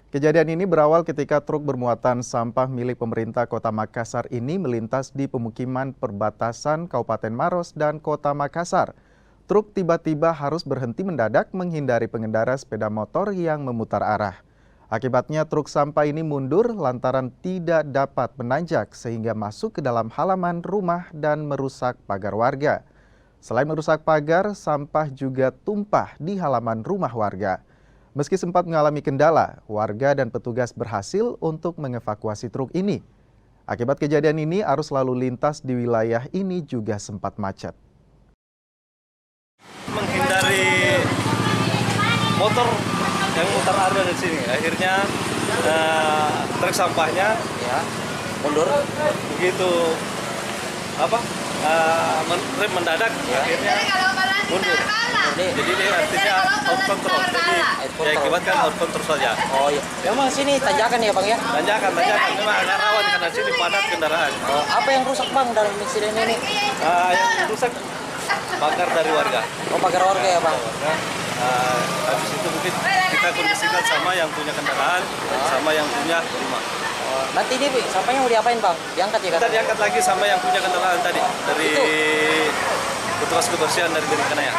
Kejadian ini berawal ketika truk bermuatan sampah milik pemerintah Kota Makassar ini melintas di pemukiman perbatasan Kabupaten Maros dan Kota Makassar. Truk tiba-tiba harus berhenti mendadak menghindari pengendara sepeda motor yang memutar arah. Akibatnya truk sampah ini mundur lantaran tidak dapat menanjak sehingga masuk ke dalam halaman rumah dan merusak pagar warga. Selain merusak pagar, sampah juga tumpah di halaman rumah warga. Meski sempat mengalami kendala, warga dan petugas berhasil untuk mengevakuasi truk ini. Akibat kejadian ini, arus lalu lintas di wilayah ini juga sempat macet. Menghindari motor yang mutar arah di sini, akhirnya truk sampahnya mundur. Begitu rem mendadak, akhirnya mundur. Jadi dia artinya out control. Jadi ya akibatkan out control saja. Oh iya. Memang sini tanjakan ya Bang ya? Tanjakan. Memang agak rawan karena sini padat kendaraan. Apa yang rusak Bang dalam insiden ini? Yang rusak pagar dari warga. Oh pagar warga ya Bang? Habis itu mungkin kita kondisikan sama yang punya kendaraan, sama yang punya rumah. Nanti ini sampahnya mau diapain Bang? Diangkat ya? Kita diangkat lagi sama yang punya kendaraan tadi dari petugas kebersihan dari Kanaya.